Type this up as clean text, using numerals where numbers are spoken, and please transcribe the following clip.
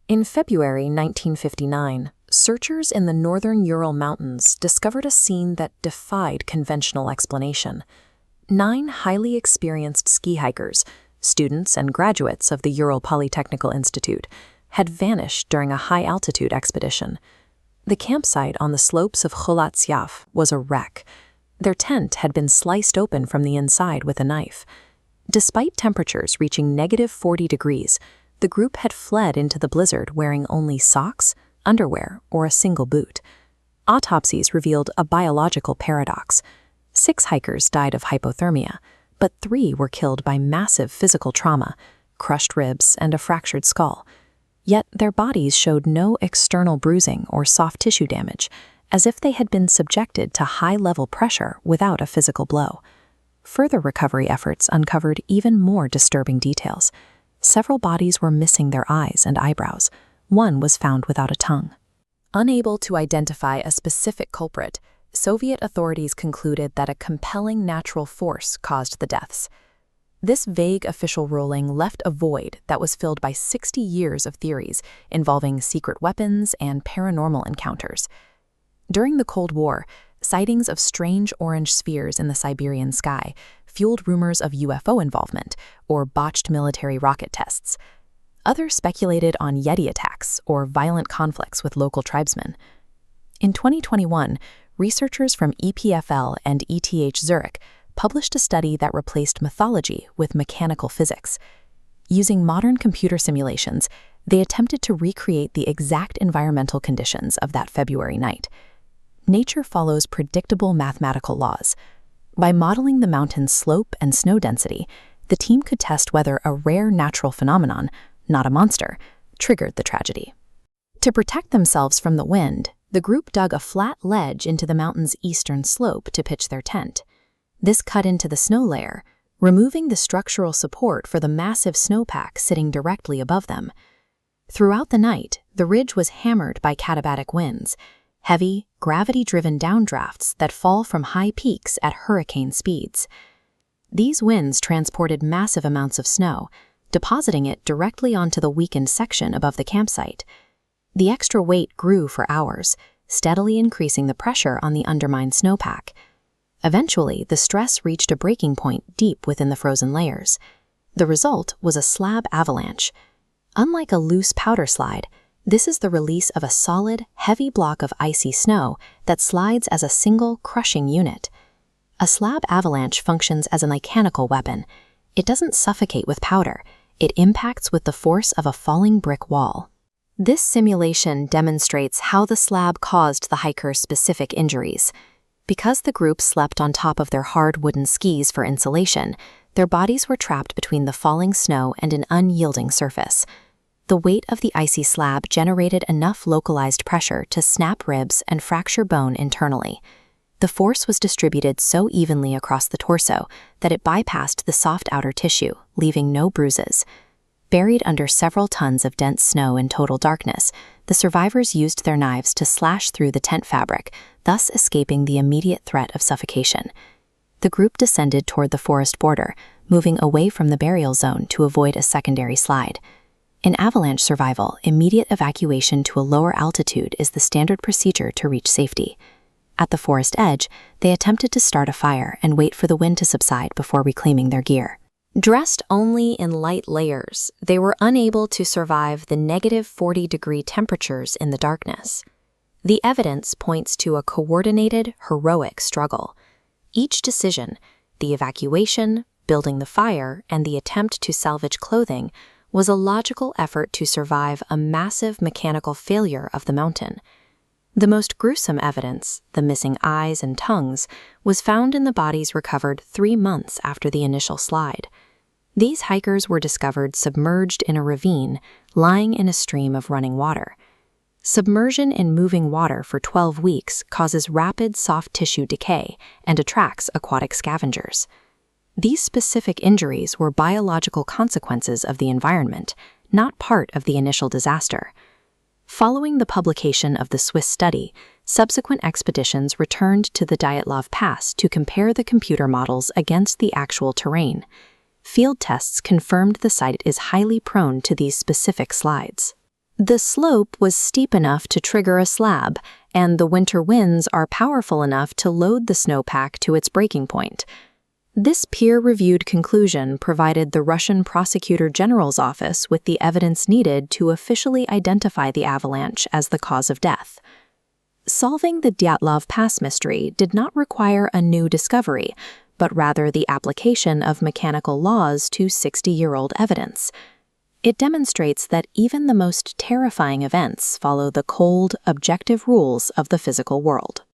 In February 1959, searchers in the northern Ural Mountains discovered a scene that defied conventional explanation. 9 highly experienced ski hikers, students and graduates of the Ural Polytechnical Institute, had vanished during a high-altitude expedition. The campsite on the slopes of Kholat Syaf was a wreck. Their tent had been sliced open from the inside with a knife. Despite temperatures reaching -40 degrees, the group had fled into the blizzard wearing only socks, underwear, or a single boot. Autopsies revealed a biological paradox. 6 hikers died of hypothermia, but 3 were killed by massive physical trauma, crushed ribs, and a fractured skull. Yet their bodies showed no external bruising or soft tissue damage, as if they had been subjected to high-level pressure without a physical blow. Further recovery efforts uncovered even more disturbing details. Several bodies were missing their eyes and eyebrows. One was found without a tongue. Unable to identify a specific culprit, Soviet authorities concluded that a compelling natural force caused the deaths. This vague official ruling left a void that was filled by 60 years of theories involving secret weapons and paranormal encounters. During the Cold War, sightings of strange orange spheres in the Siberian sky fueled rumors of UFO involvement or botched military rocket tests. Others speculated on Yeti attacks or violent conflicts with local tribesmen. In 2021, researchers from EPFL and ETH Zurich published a study that replaced mythology with mechanical physics. Using modern computer simulations, they attempted to recreate the exact environmental conditions of that February night. Nature follows predictable mathematical laws. By modeling the mountain's slope and snow density, the team could test whether a rare natural phenomenon, not a monster, triggered the tragedy. To protect themselves from the wind, the group dug a flat ledge into the mountain's eastern slope to pitch their tent. This cut into the snow layer, removing the structural support for the massive snowpack sitting directly above them. Throughout the night, the ridge was hammered by katabatic winds, heavy, gravity-driven downdrafts that fall from high peaks at hurricane speeds. These winds transported massive amounts of snow, depositing it directly onto the weakened section above the campsite. The extra weight grew for hours, steadily increasing the pressure on the undermined snowpack. Eventually, the stress reached a breaking point deep within the frozen layers. The result was a slab avalanche. Unlike a loose powder slide, this is the release of a solid, heavy block of icy snow that slides as a single, crushing unit. A slab avalanche functions as a mechanical weapon. It doesn't suffocate with powder. It impacts with the force of a falling brick wall. This simulation demonstrates how the slab caused the hikers specific injuries. Because the group slept on top of their hard wooden skis for insulation, their bodies were trapped between the falling snow and an unyielding surface. The weight of the icy slab generated enough localized pressure to snap ribs and fracture bone internally. The force was distributed so evenly across the torso that it bypassed the soft outer tissue, leaving no bruises. Buried under several tons of dense snow in total darkness, the survivors used their knives to slash through the tent fabric, thus escaping the immediate threat of suffocation. The group descended toward the forest border, moving away from the burial zone to avoid a secondary slide. In avalanche survival, immediate evacuation to a lower altitude is the standard procedure to reach safety. At the forest edge, they attempted to start a fire and wait for the wind to subside before reclaiming their gear. Dressed only in light layers, they were unable to survive the -40-degree temperatures in the darkness. The evidence points to a coordinated, heroic struggle. Each decision, the evacuation, building the fire, and the attempt to salvage clothing, was a logical effort to survive a massive mechanical failure of the mountain. The most gruesome evidence, the missing eyes and tongues, was found in the bodies recovered 3 months after the initial slide. These hikers were discovered submerged in a ravine, lying in a stream of running water. Submersion in moving water for 12 weeks causes rapid soft tissue decay and attracts aquatic scavengers. These specific injuries were biological consequences of the environment, not part of the initial disaster. Following the publication of the Swiss study, subsequent expeditions returned to the Dyatlov Pass to compare the computer models against the actual terrain. Field tests confirmed the site is highly prone to these specific slides. The slope was steep enough to trigger a slab, and the winter winds are powerful enough to load the snowpack to its breaking point. This peer-reviewed conclusion provided the Russian Prosecutor General's office with the evidence needed to officially identify the avalanche as the cause of death. Solving the Dyatlov Pass mystery did not require a new discovery, but rather the application of mechanical laws to 60-year-old evidence. It demonstrates that even the most terrifying events follow the cold, objective rules of the physical world.